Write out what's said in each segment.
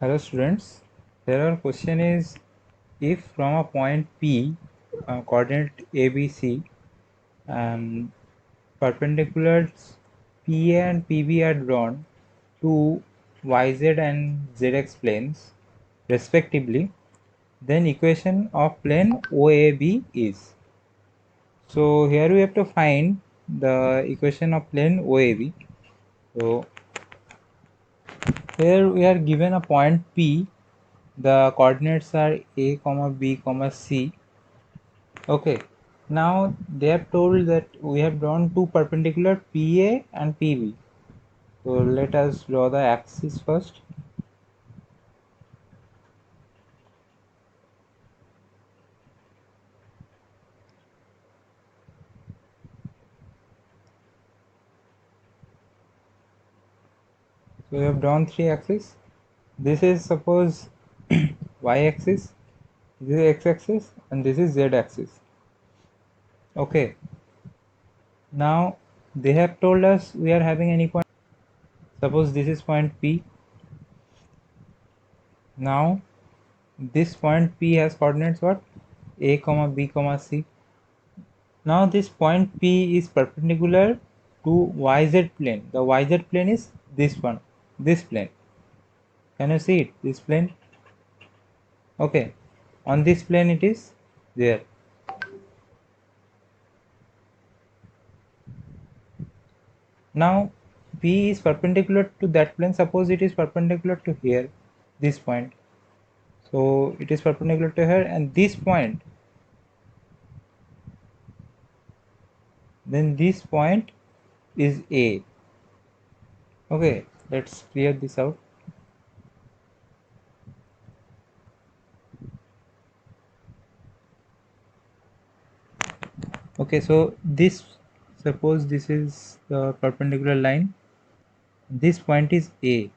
Hello students, here our question is, if from a point P, coordinate ABC, and perpendiculars PA and PB are drawn to YZ and ZX planes respectively, then equation of plane OAB is. So here we have to find the equation of plane OAB. So here we are given a point P. The coordinates are a comma b comma c. Okay, now they have told that we have drawn two perpendicular PA and PB. So let us draw the axis first. So we have drawn three axes. This is suppose y axis, this is x axis, and this is z axis. Okay, now they have told us we are having any point. Suppose this is point P. Now this point P has coordinates what? A comma b comma c. Now this point P is perpendicular to YZ plane. The YZ plane is this one, this plane. Can you see it? This plane. Okay, on this plane it is there. Now P is perpendicular to that plane. Suppose it is perpendicular to here, this point. So it is perpendicular to here, and this point, then this point is A. Okay, let's clear this out. Okay, so this, suppose this is the perpendicular line, this point is A,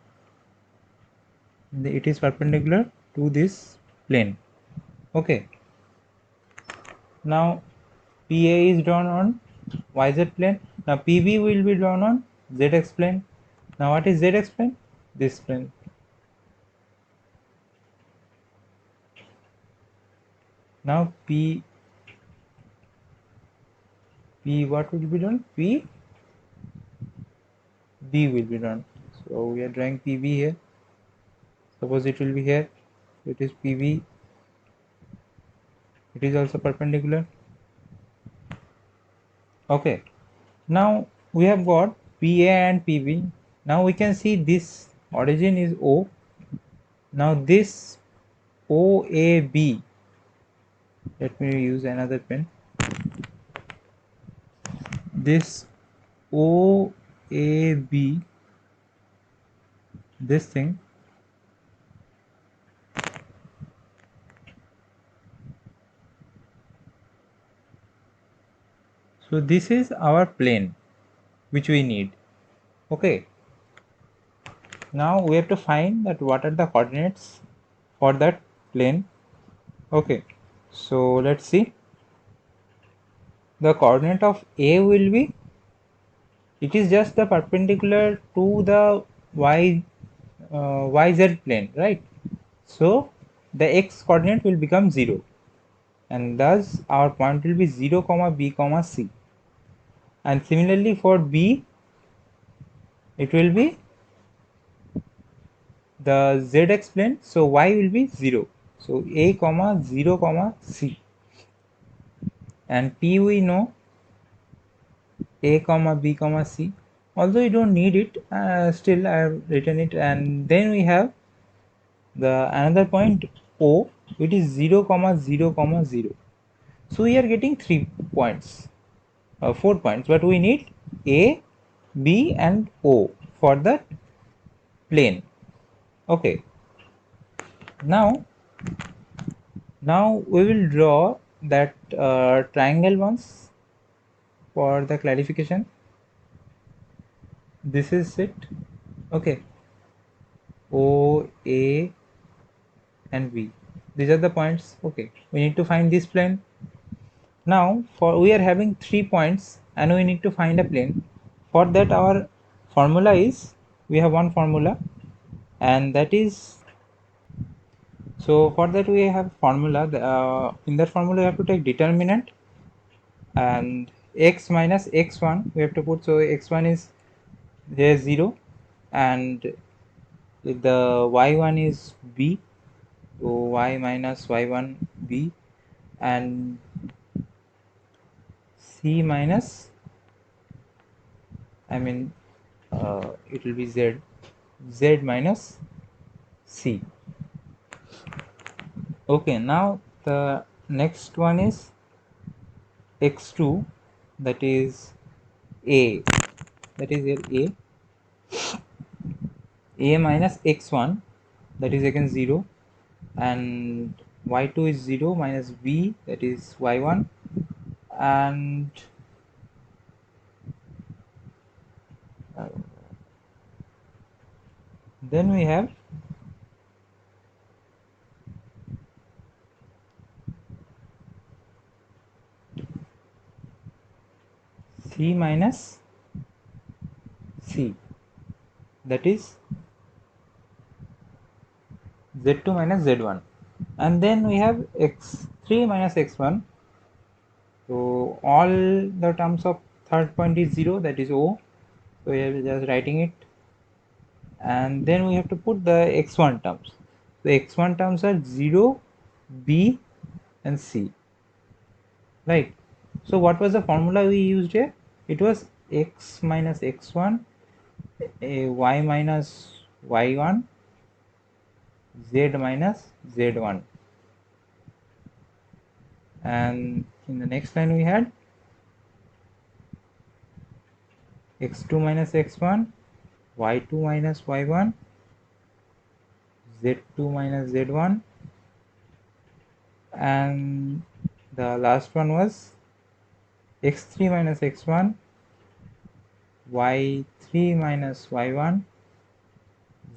it is perpendicular to this plane. Okay, now PA is drawn on YZ plane. Now PB will be drawn on ZX plane. Now what is ZX plane? This plane. Now P what will be done? PB will be done. So we are drawing PB here. Suppose it will be here. It is PB. It is also perpendicular. Okay. Now we have got PA and PB. Now we can see this origin is O. Now this OAB, let me use another pen. This OAB, this thing, so this is our plane which we need. Okay, now we have to find that what are the coordinates for that plane. Okay, so let's see. The coordinate of A will be, it is just the perpendicular to the YZ plane, right? So the x coordinate will become 0, and thus our point will be 0 comma b comma c. And similarly for B, it will be the zx plane, so y will be 0, so a comma 0 comma c. And P we know, a comma b comma c, although you don't need it, still I have written it. And then we have the another point O, it is 0 comma 0 comma 0. So we are getting 3 points, 4 points, but we need A, B and O for the plane. Okay, now we will draw that triangle once for the clarification. This is it. Okay, O, A and B, these are the points. Okay, we need to find this plane. Now for we are having 3 points and we need to find a plane. For that our formula is, we have one formula, and that is So for that we have formula. In that formula we have to take determinant and x minus x1 we have to put. So x1 is here 0 and the y1 is b, so y minus y1 b, and c minus, I mean it will be z minus c. Okay, now the next one is x2, that is a, that is here a minus x1, that is again 0, and y2 is 0 minus b, that is y1, and uh, then we have c minus c, that is z2 minus z1, and then we have x3 minus x1. So all the terms of third point is 0, that is o, so we are just writing it, and then we have to put the x1 terms. The x1 terms are 0, b, and c, right? So what was the formula we used here? It was x minus x1, y minus y1, z minus z1, and in the next line we had x2 minus x1, y2 minus y1, z2 minus z1, and the last one was x3 minus x1, y3 minus y1,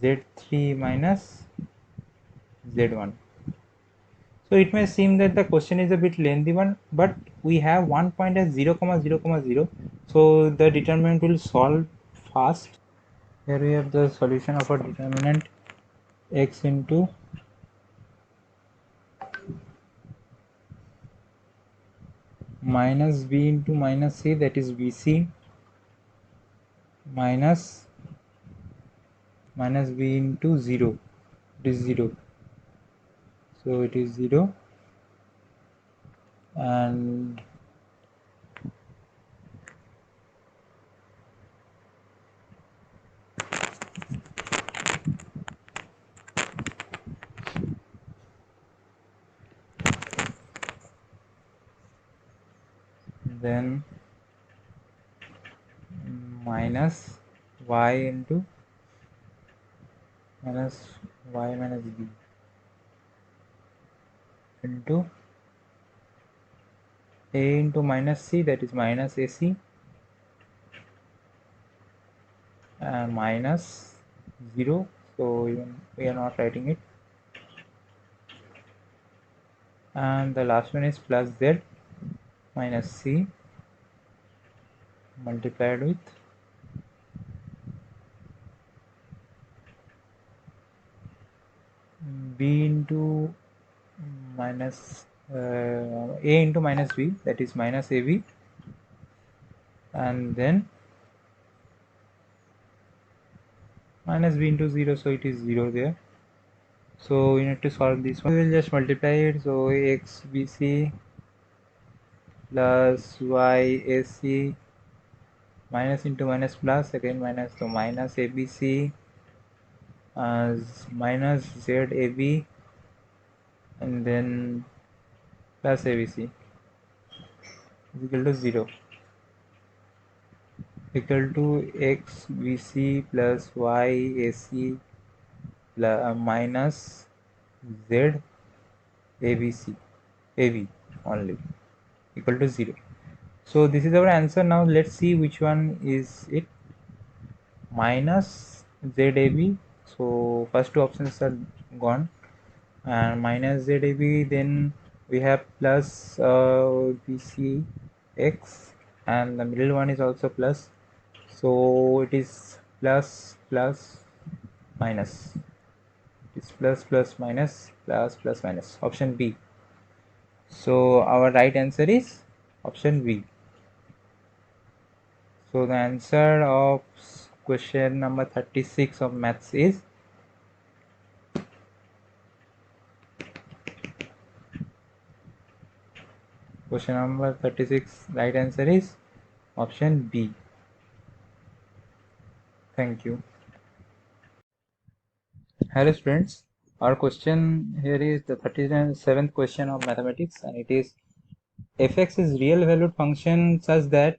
z3 minus z1. So it may seem that the question is a bit lengthy one, but we have one point as 0 comma 0 comma 0, so the determinant will solve fast. Here we have the solution of a determinant x into minus b into minus c, that is bc, minus b into 0, it is 0, so it is 0, and then minus y into minus y minus b into a into minus c, that is minus ac, and minus 0, so even we are not writing it, and the last one is plus z minus c multiplied with b into minus a into minus b, that is minus ab, and then minus b into 0, so it is 0 there. So we need to solve this one. We will just multiply it. So x bc plus y ac, minus into minus plus, again minus, so minus abc as minus zab, and then plus abc is equal to 0, equal to x bc plus y ac minus z abc ab only, equal to 0. So this is our answer. Now let's see which one is it. Minus ZAB, so first two options are gone, and minus ZAB, then we have plus BCX, and the middle one is also plus, so it is plus plus minus, is plus minus, option B. So our right answer is option B. So the answer of question number 36 of maths is question number 36, right answer is option B. Thank you. Hello students, our question here is the 37th question of mathematics, and it is fx is real valued function such that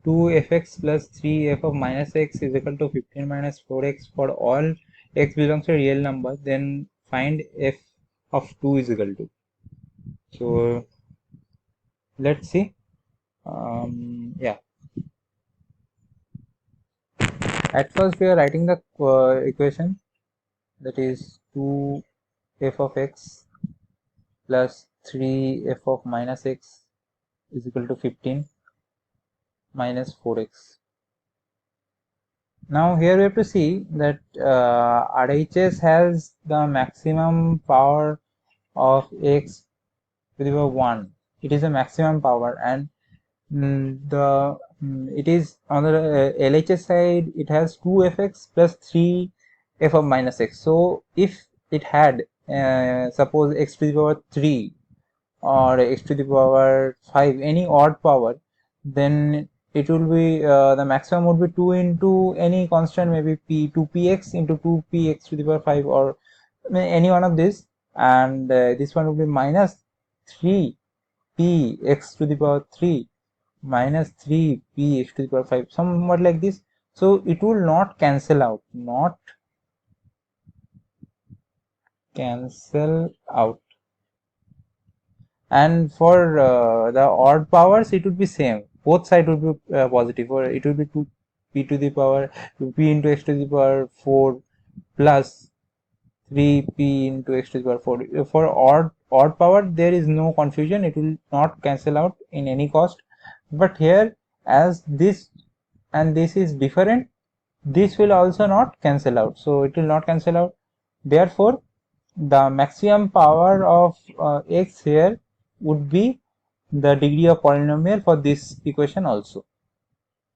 2fx plus 3f of minus x is equal to 15 minus 4x for all x belongs to a real number, then find f of 2 is equal to. So let's see. Yeah, at first we are writing the equation, that is 2f of x plus 3f of minus x is equal to 15 minus 4x. Now here we have to see that RHS has the maximum power of x to the power 1. It is a maximum power, and it is on the LHS side, it has 2fx plus 3f of minus x. So if it had suppose x to the power 3 or x to the power 5, any odd power, then it will be the maximum would be 2 into any constant, maybe p 2px into 2px to the power 5, or any one of this, and this one will be minus 3p x to the power 3 minus 3p x to the power 5, somewhat like this. So it will not cancel out, and for the odd powers it would be same, both sides would be positive, or it will be 2p to the power 2p into x to the power 4 plus 3p into x to the power 4. For odd power there is no confusion, it will not cancel out in any cost. But here, as this and this is different, this will also not cancel out, so it will not cancel out. Therefore the maximum power of x here would be the degree of polynomial for this equation also.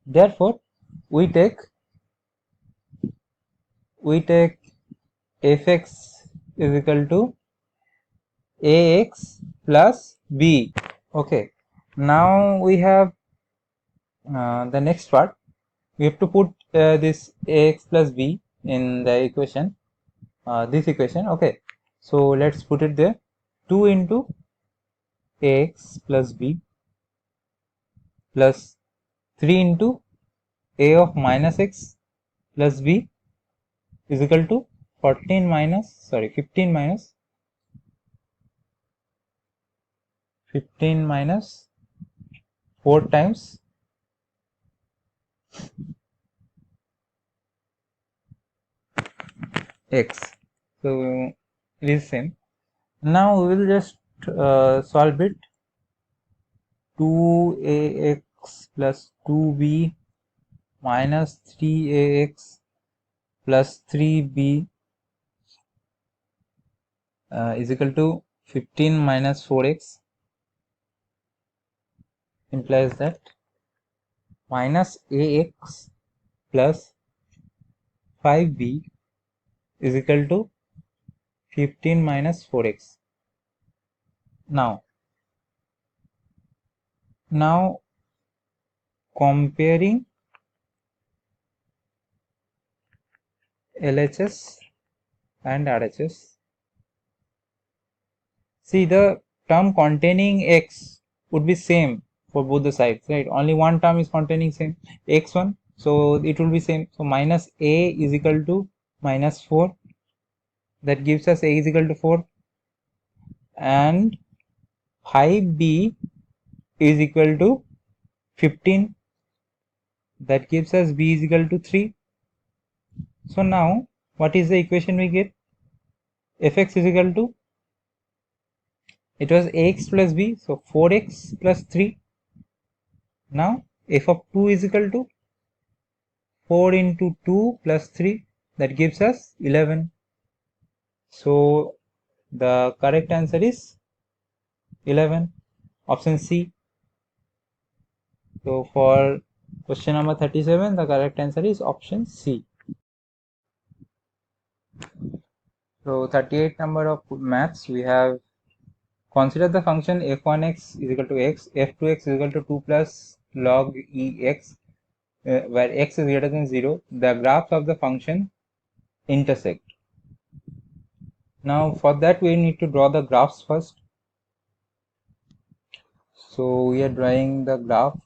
Therefore we take fx is equal to ax plus b. Okay, now we have the next part. We have to put this ax plus b in the equation, this equation. Okay, so let's put it there. 2 into ax plus b plus 3 into a of minus x plus b is equal to 15 minus 4 times x. So it is same. Now we will just solve it. 2ax plus 2b minus 3ax plus 3b is equal to 15 minus 4x, implies that minus ax plus 5b is equal to 15 minus 4x. Now comparing LHS and RHS, see the term containing x would be same for both the sides, right? Only one term is containing same x1, so it will be same. So minus a is equal to minus 4, that gives us a is equal to 4, and 5b is equal to 15, that gives us b is equal to 3. So now what is the equation we get? Fx is equal to, it was ax plus b, so 4x plus 3. Now f of 2 is equal to 4 into 2 plus 3, that gives us 11. So the correct answer is 11, option C. So for question number 37, the correct answer is option C. So 38 number of maths, we have consider the function f1x is equal to x, f2x is equal to 2 plus log ex, where x is greater than 0. The graphs of the function intersect. Now for that we need to draw the graphs first. So we are drawing the graph.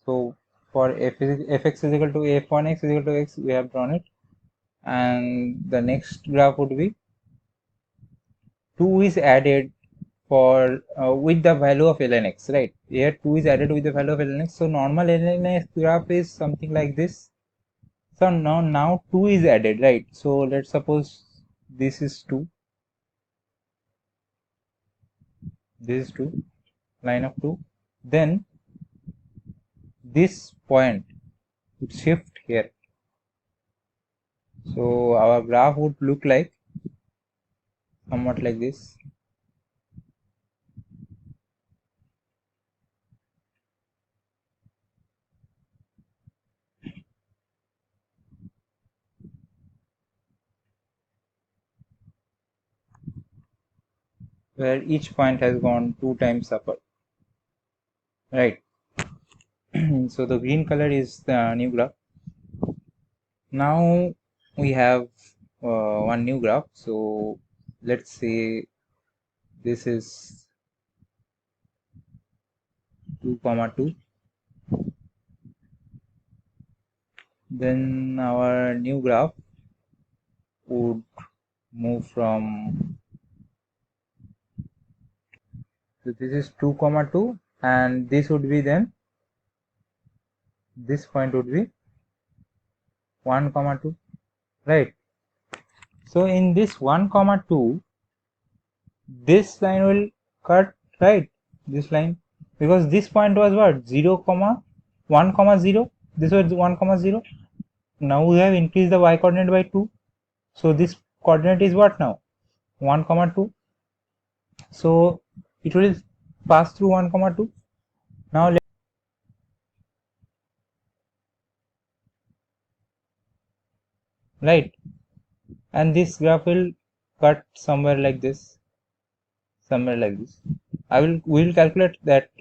So for fx is equal to f1x is equal to x, we have drawn it, and the next graph would be 2 is added for with the value of ln x, right? Here 2 is added with the value of ln x. So normal ln x graph is something like this. So now 2 is added, right? So let's suppose this is 2, this is 2, line of 2. Then this point would shift here. So our graph would look like somewhat like this. Where each point has gone 2 times upward, right? So the green color is the new graph. Now we have one new graph. So let's say this is 2 comma 2. Then our new graph would move from, so this is 2 comma 2, and this would be, then this point would be 1 comma 2, right? So in this 1 comma 2, this line will cut, right? This line, because this point was what, 0 comma 1 comma 0, this was 1 comma 0. Now we have increased the y coordinate by 2, so this coordinate is what now, 1 comma 2. So it will pass through 1 comma 2. Now right, and this graph will cut somewhere like this, somewhere like this. We will calculate that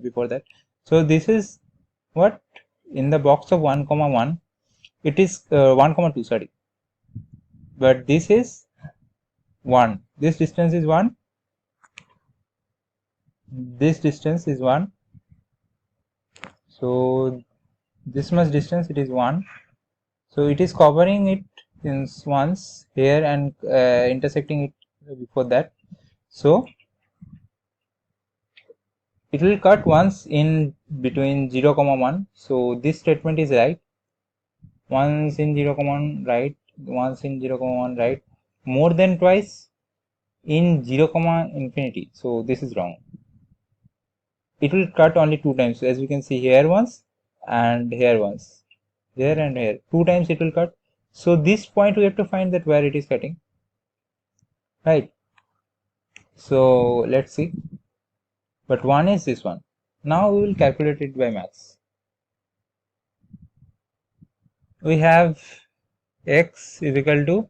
before that. So this is what, in the box of 1 comma 1, it is 1 comma 2, sorry, but this is 1, this distance is 1, this distance is 1, so this much distance, it is 1. So it is covering it in once here and intersecting it before that. So it will cut once in between 0 comma 1. So this statement is right. Once in 0 comma 1, right? Once in 0 comma 1, right? More than twice in 0 comma infinity. So this is wrong. It will cut only 2 times. So as we can see, here once and here once, there and here 2 times it will cut. So this point we have to find that where it is cutting, right? So let's see. But one is this one. Now we will calculate it by maths. We have x is equal to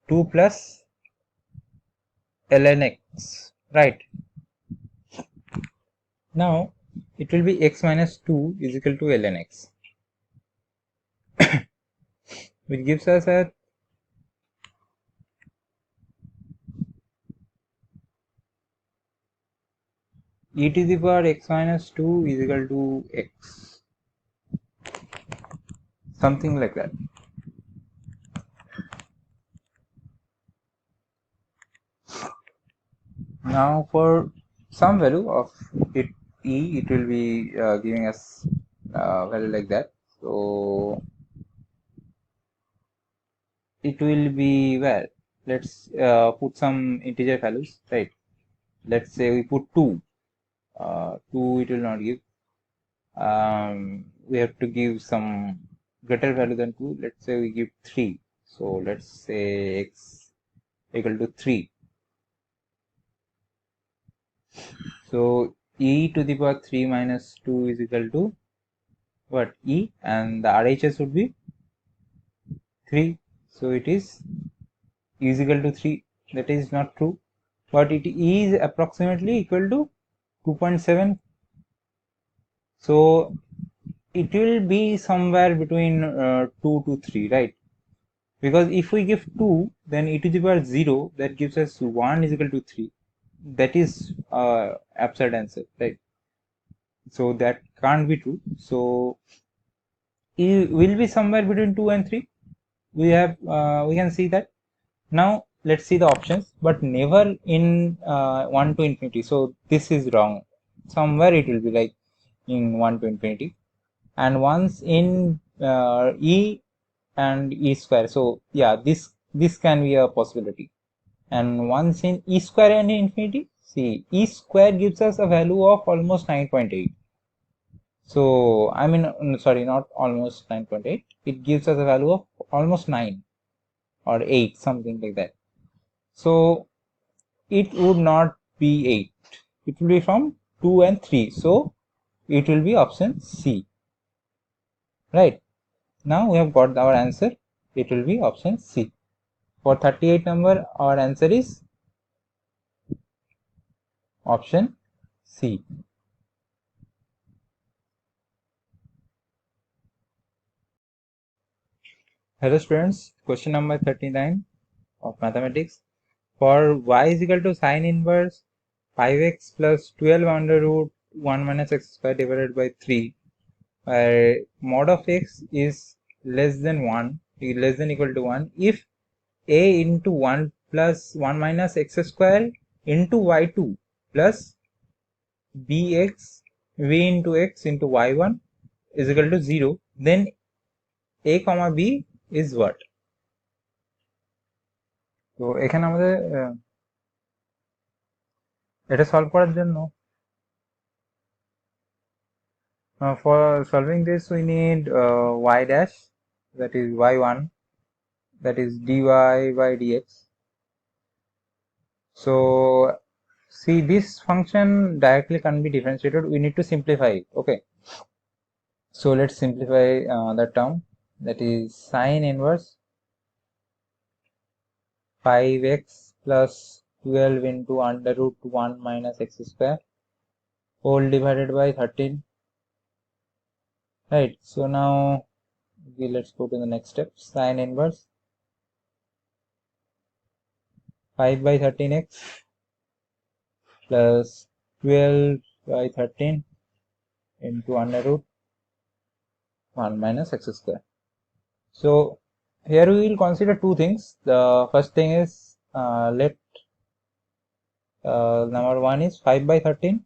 2 plus ln x, right? Now it will be x minus 2 is equal to ln x, which gives us a e to the power x minus 2 is equal to x, something like that. Now for some value of it e, it will be giving us value like that. So it will be, where, let's put some integer values, right? Let's say we put 2, 2 it will not give, we have to give some greater value than 2. Let's say we give 3, So let's say x equal to 3. So e to the power 3 minus 2 is equal to what? E, and the RHS would be 3. So it is equal to 3. That is not true, but it is approximately equal to 2.7. So it will be somewhere between 2 to 3, right? Because if we give 2, then e to the power 0, that gives us 1 is equal to 3. That is absurd answer, right? So that can't be true. So e will be somewhere between 2 and 3. We can see that. Now let's see the options, but never in 1 to infinity. So this is wrong. Somewhere it will be like in 1 to infinity, and once in e and e square. So yeah, this can be a possibility. And once in e square and infinity, see, e square gives us a value of almost 9.8. So I mean, sorry, not almost 9.8. It gives us a value of almost 9 or 8, something like that. So it would not be 8. It will be from 2 and 3. So it will be option C. Right. Now we have got our answer. It will be option C. For 38 number, our answer is option C. Hello students, question number 39 of mathematics. For y is equal to sine inverse 5x plus 12 under root 1 minus x square divided by 3, where mod of x is less than 1, less than equal to 1, if a into 1 plus 1 minus x square into y2 plus bx v into x into y1 is equal to 0, then a comma b is what? তো এখানে আমাদের এটা solve করার জন্য for solving this we need y dash, that is y1, that is dy by dx. So see, this function directly can't be differentiated. We need to simplify it. Okay, so let's simplify the term, that is sine inverse 5x plus 12 into under root 1 minus x square whole divided by 13. Right, so now let's go to the next step. Sine inverse 5 by 13x plus 12 by 13 into under root 1 minus x square. So here we will consider two things. The first thing is let number 1 is 5 by 13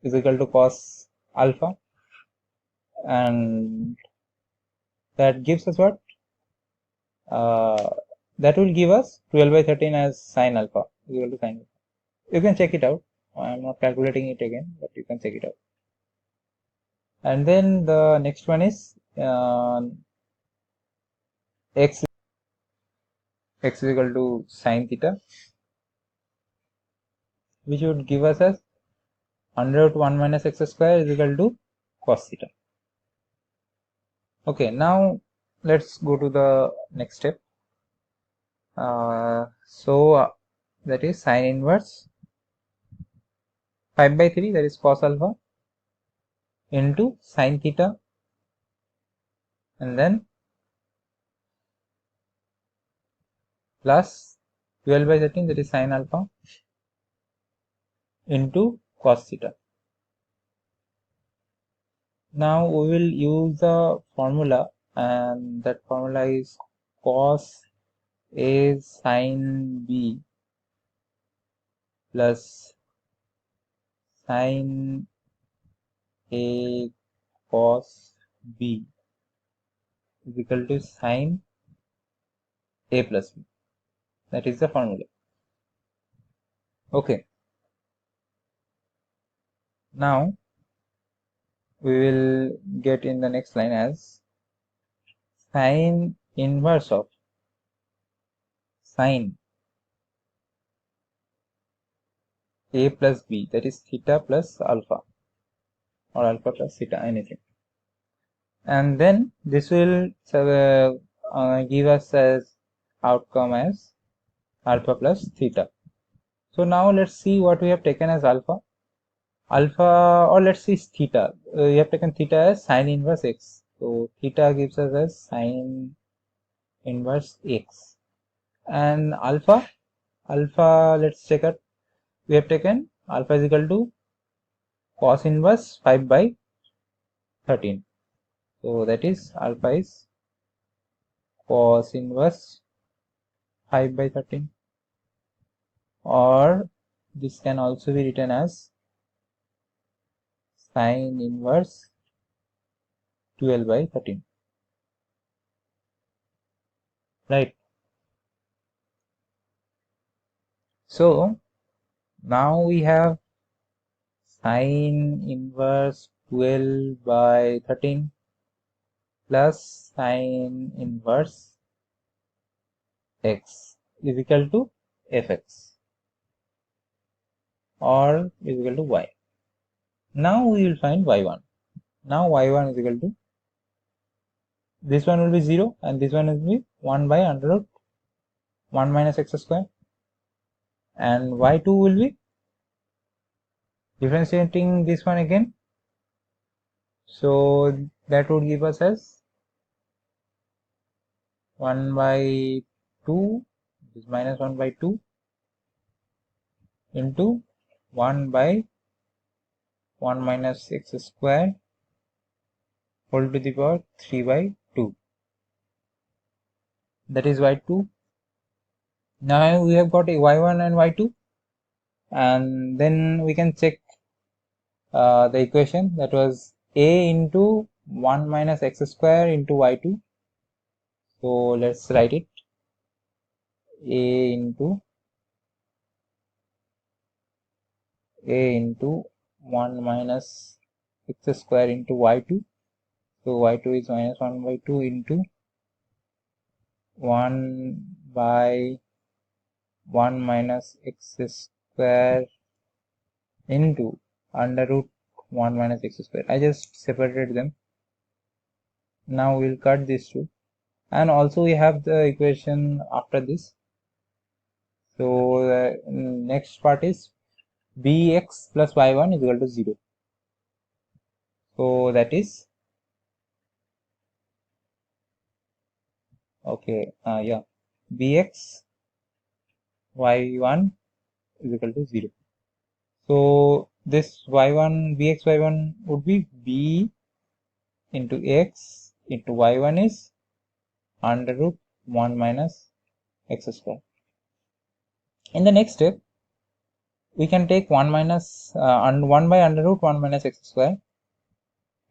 is equal to cos alpha, and that gives us what? That will give us 12 by 13 as sine alpha equal to sine alpha. You can check it out. I am not calculating it again, but you can check it out. And then the next one is x is equal to sine theta, which would give us as under root 1 minus x square is equal to cos theta. Okay, now let's go to the next step. That is sine inverse 5 by 3, that is cos alpha, into sine theta, and then plus 12 by 13, that is sine alpha, into cos theta. Now we will use the formula, and that formula is cos a sine b plus sine a cos b is equal to sine a plus b. That is the formula. Okay, now we will get in the next line as sine inverse of sine a plus b, that is theta plus alpha or alpha plus theta, anything. And then this will give us as outcome as alpha plus theta. So now let's see what we have taken as alpha, or let's see theta. We have taken theta as sine inverse x. So theta gives us as sine inverse x. And alpha, let's check it. We have taken alpha is equal to cos inverse 5 by 13. So that is alpha is cos inverse 5 by 13, or this can also be written as sine inverse 12 by 13, right? So now we have sine inverse 12 by 13 plus sine inverse x is equal to fx, or is equal to y. Now we will find y1. Now y1 is equal to, this one will be 0 and this one will be 1 by under root 1 minus x square, and y2 will be differentiating this one again, so that would give us as 1 by 2, this minus 1 by 2 into 1 by 1 minus x square whole to the power 3 by 2, that is y2. Now we have got a y1 and y2, and then we can check the equation, that was a into 1 minus x square into y2. So let's write it, a into 1 minus x square into y2. So y2 is minus 1 by 2 into 1 by 1 minus x square into under root 1 minus x square. I just separated them. Now we'll cut these two, and also we have the equation after this. So the next part is bx plus y1 is equal to 0. So that is, okay, yeah, bx y1 is equal to 0. So this y1, bx y1 would be b into x into y1 is under root 1 minus x square. In the next step, we can take 1 minus 1 by under root 1 minus x square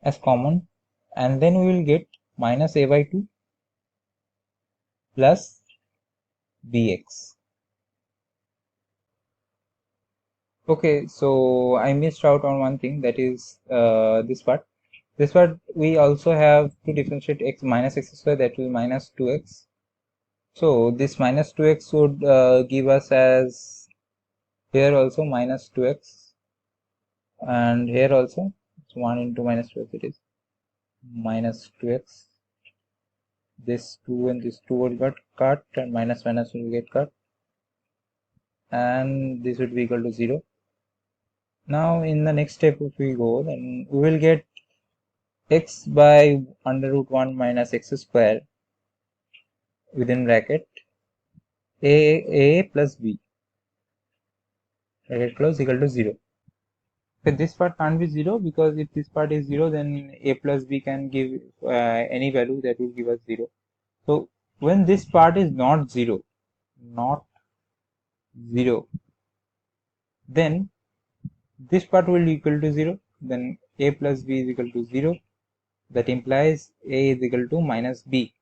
as common, and then we will get minus a by 2 plus bx. Okay, so I missed out on one thing, that is this part. This part we also have to differentiate x minus x square, that will minus 2x. So this minus 2x would give us as here also minus 2x, and here also it's 1 into minus 2x, it is minus 2x. This 2 and this 2 will get cut, and minus minus will get cut, and this would be equal to 0. Now in the next step, if we go, then we will get x by under root 1 minus x square within bracket a plus b bracket close equal to 0. Okay, this part can't be 0, because if this part is 0, then a plus b can give any value that will give us 0. So when this part is not 0, then this part will be equal to 0, then a plus b is equal to 0. That implies a is equal to minus b.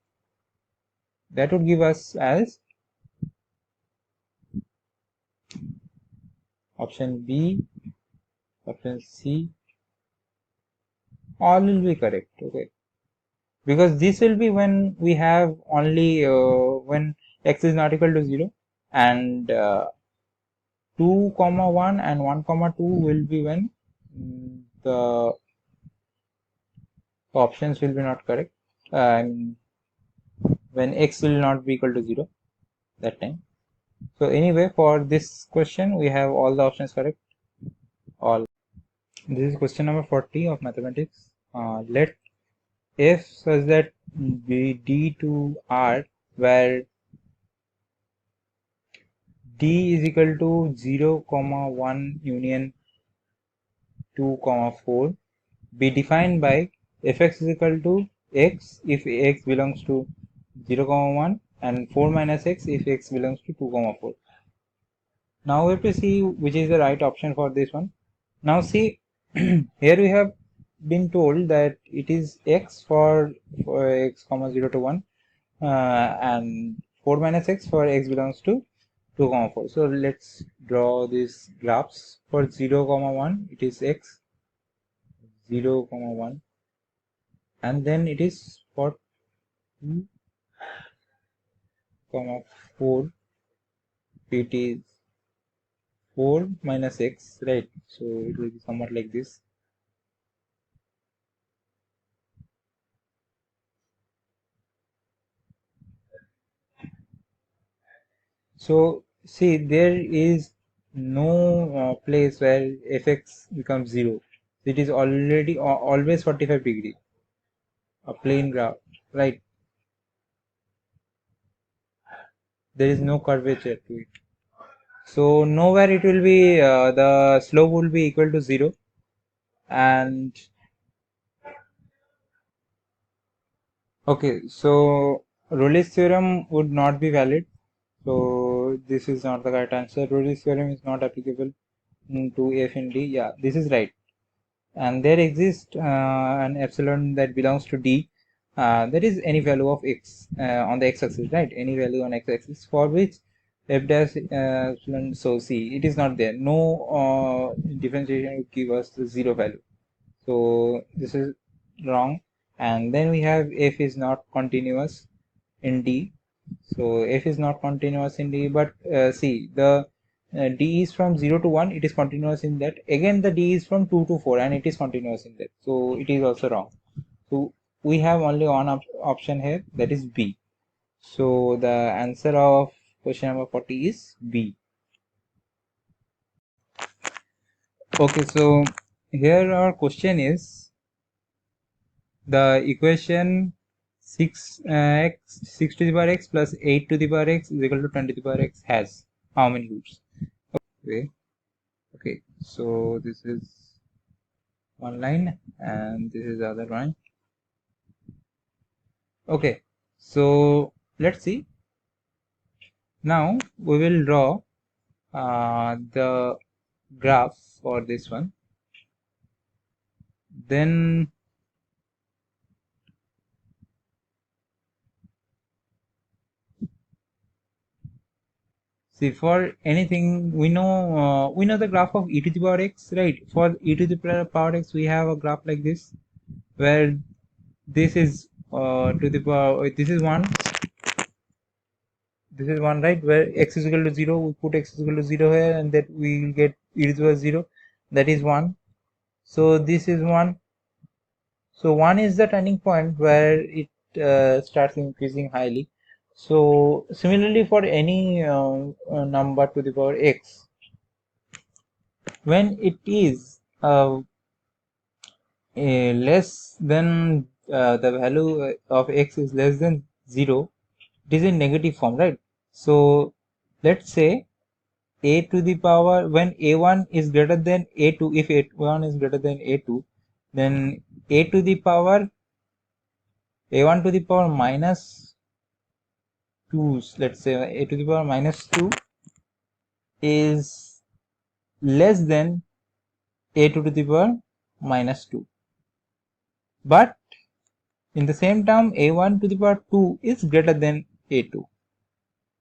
That would give us as option B, option C, all will be correct. Okay, because this will be when we have only when x is not equal to 0, and 2 comma 1 and 1 comma 2 will be when the options will be not correct, when x will not be equal to 0 that time. So anyway, for this question we have all the options correct, all. This is question number 40 of mathematics. Let f such that be d to r, where d is equal to 0 comma 1 union 2 comma 4 be defined by fx is equal to x if x belongs to 0 comma 1 and 4 minus x if x belongs to 2 comma 4. Now we have to see which is the right option for this one. Now see, here we have been told that it is x for x comma 0 to 1 and 4 minus x for x belongs to 2 comma 4. So let's draw these graphs. For 0 comma 1 it is x, 0 comma 1, and then it is for 2 comma 4 it is 4 minus x, right? So it will be somewhat like this. So see, there is no place where fx becomes 0. It is already always 45 degree, a plane graph, right? There is no curvature to it. So nowhere it will be the slope will be equal to 0, and okay, so Rolle's theorem would not be valid. So this is not the correct answer. Rolle's theorem is not applicable to f in d. Yeah, this is right. And there exists an epsilon that belongs to d, that is any value of x on the x-axis, right? Any value on x-axis for which f dash epsilon, so see, it is not there. No differentiation would give us the 0 value. So this is wrong. And then we have f is not continuous in d. So f is not continuous in d, but see, the d is from 0 to 1, it is continuous in that. Again the d is from 2 to 4 and it is continuous in that, so it is also wrong. So we have only one option here, that is b. So the answer of question number 40 is b. Okay, so here our question is the equation 6 to the power x plus 8 to the power x is equal to 10 to the power x has how many roots? Okay, so this is one line and this is the other line. Okay, so let's see. Now we will draw the graph for this one. Then see, for anything we know the graph of e to the power x, right? For e to the power x we have a graph like this, where this is to the power, this is 1, this is 1, right? Where x is equal to 0, we put x is equal to 0 here, and that we will get e to the power 0, that is 1. So this is 1. So 1 is the turning point where it starts increasing highly. So similarly for any number to the power x, when it is less than the value of x is less than 0, it is in negative form, right? So let's say a to the power, when a1 is greater than a2, if a1 is greater than a2, then a to the power a1 to the power minus 2, let's say a to the power minus 2 is less than a2 to the power minus 2, but in the same term a1 to the power 2 is greater than a2.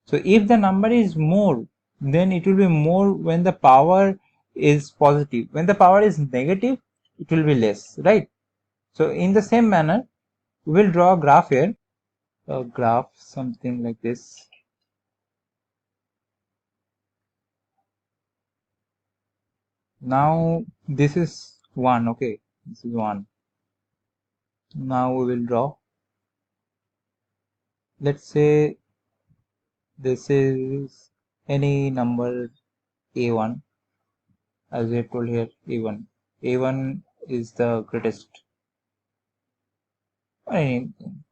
So if the number is more, then it will be more when the power is positive. When the power is negative, it will be less, right? So in the same manner, We will draw a graph here, a graph something like this. Now this is 1, okay, this is 1. Now we will draw, let's say this is any number a1, as we have told here, a1 is the greatest or anything.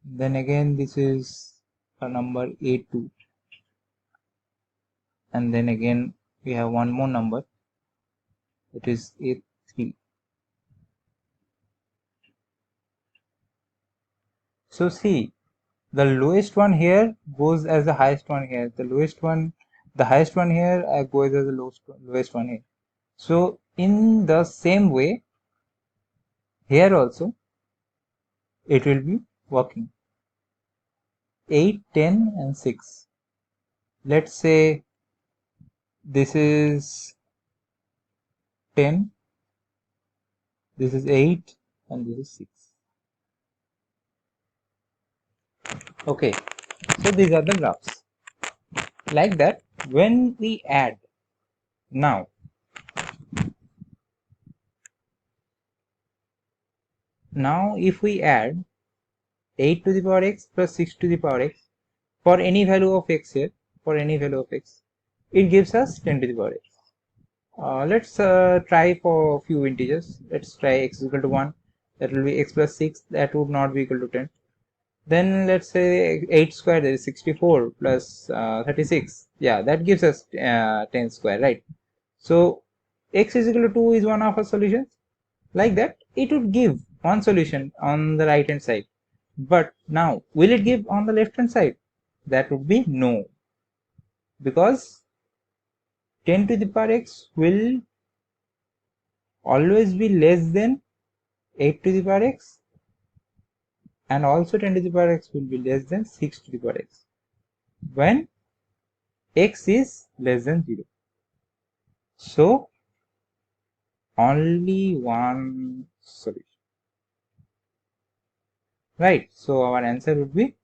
Then again this is a number a2, and then again we have one more number, it is a3. So see, the lowest one here goes as the highest one here, the highest one here goes as the lowest one here. So in the same way here also it will be working. 8, 10 and 6. Let's say this is 10, this is 8 and this is 6. Okay, so these are the graphs. Like that, when we add now, if we add 8 to the power x plus 6 to the power x for any value of x here, it gives us 10 to the power x. Let's try for a few integers. Let's try x is equal to 1, that will be x plus 6, that would not be equal to 10. Then let's say 8 square, that is 64 plus 36, yeah, that gives us 10 square, right? So x is equal to 2 is one of our solutions. Like that, it would give one solution on the right hand side. But now, will it give on the left hand side? That would be no, because 10 to the power x will always be less than 8 to the power x, and also 10 to the power x will be less than 6 to the power x when x is less than 0. So only one solution, right? So our answer would be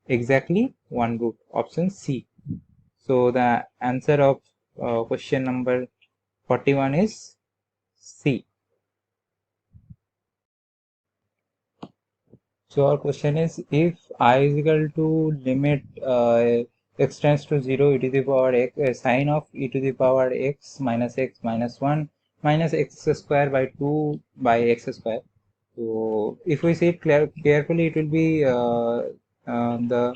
exactly one root, option C. So the answer of question number 41 is C. So our question is, if I is equal to limit x tends to 0 e to the power x sine of e to the power x minus 1 minus x square by 2 by x square. So if we see it carefully, it will be the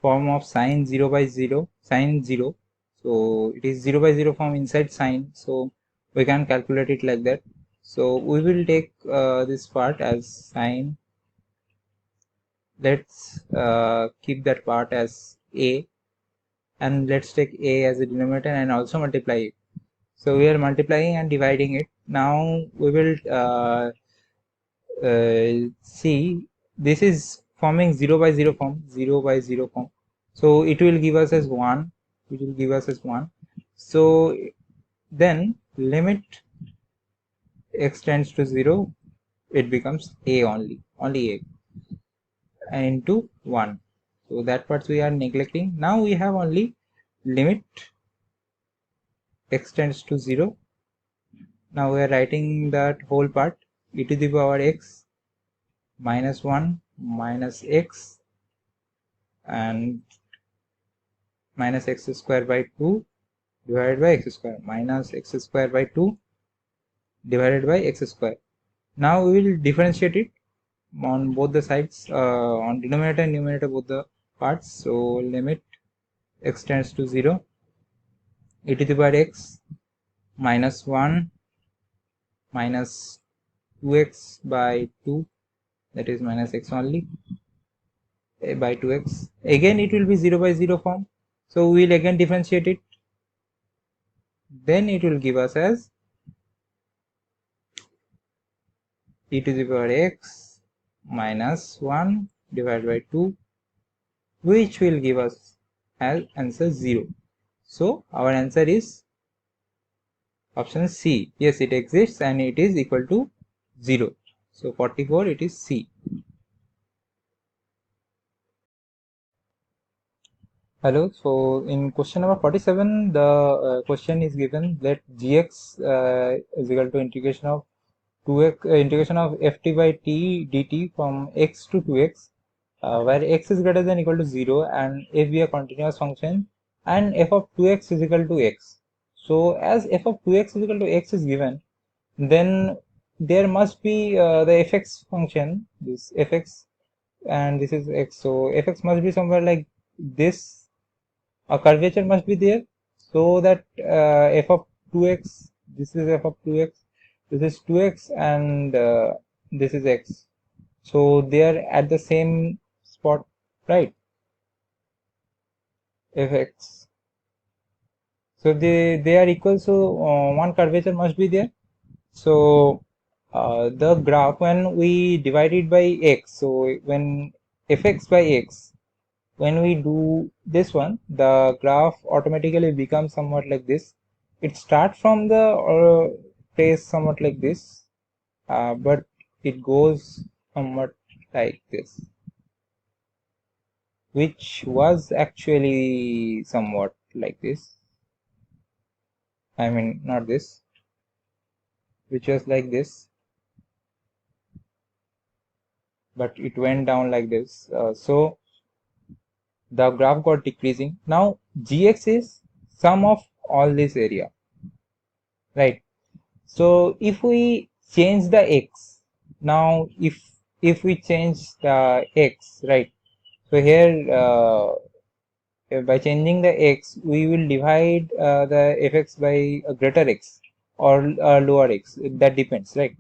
form of sine 0 by 0, sine 0. So it is 0 by 0 form inside sine, so we can calculate it like that. So we will take this part as sine. Let's keep that part as a, and let's take a as a denominator and also multiply it. So we are multiplying and dividing it. Now we will see, this is forming 0 by 0 form, so it will give us as 1, so then limit x tends to 0, it becomes a only a into 1. So that part we are neglecting. Now we have only limit x tends to 0. Now we are writing that whole part, e to the power x minus 1 minus x and minus x square by 2 divided by x square, minus x square by 2 divided by x square. Now we will differentiate it on both the sides, on denominator and numerator, both the parts. So limit x tends to 0, e to the power x minus 1 minus 2x by 2, that is minus x only, by 2x. Again it will be 0 by 0 form, so we will again differentiate it. Then it will give us as e to the power x minus 1 divided by 2, which will give us as answer 0. So our answer is option C. Yes, it exists and it is equal to 0. So 44, it is C. Hello. So in question number 47, the question is given that gx is equal to integration of 2x integration of ft by t dt from x to 2x, where x is greater than equal to 0 and f be a continuous function, and f of 2x is equal to x. So as f of 2x is equal to x is given, then there must be the fx function, this fx, and this is x. So fx must be somewhere like this. A curvature must be there, so that f of 2x, this is f of 2x, this is 2x, and this is x. So they are at the same spot, right? Fx. So they are equal, so one curvature must be there. So the graph, when we divide it by x, so when fx by x, when we do this one, the graph automatically becomes somewhat like this. It starts from the place somewhat like this, but it goes somewhat like this, which was actually somewhat like this. I mean, not this, which was like this, but it went down like this. So the graph got decreasing. Now gx is sum of all this area, right? So if we change the x, now if we change the x, right? So here by changing the x, we will divide the fx by a greater x or lower x. That depends, right?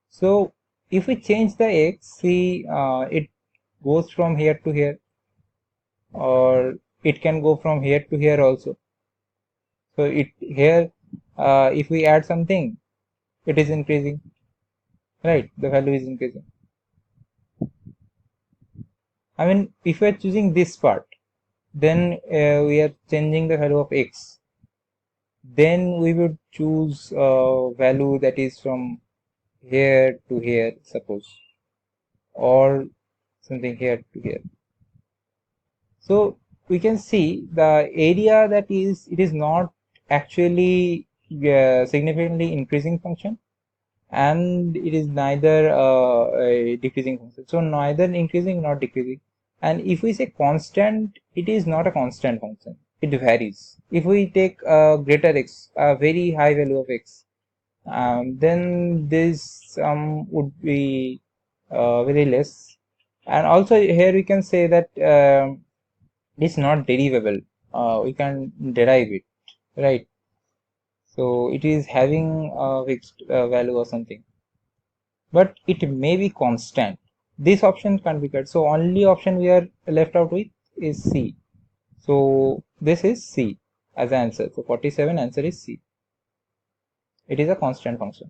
So if we change the x, see it goes from here to here, or it can go from here to here also. So it here, if we add something, it is increasing, right? The value is increasing. I mean, if we are choosing this part, then we are changing the value of x. Then we would choose value that is from here to here, suppose, or something here to here. So we can see the area that is, it is not actually significantly increasing function, and it is neither a decreasing function. So neither increasing nor decreasing. And if we say constant, it is not a constant function. It varies. If we take a greater x, a very high value of x, then this would be very less. And also here we can say that it's not derivable. We can derive it, right? So it is having a fixed value or something, but it may be constant. This option can't be cut, so only option we are left out with is C. So this is C as an answer. So 47 answer is C. It is a constant function.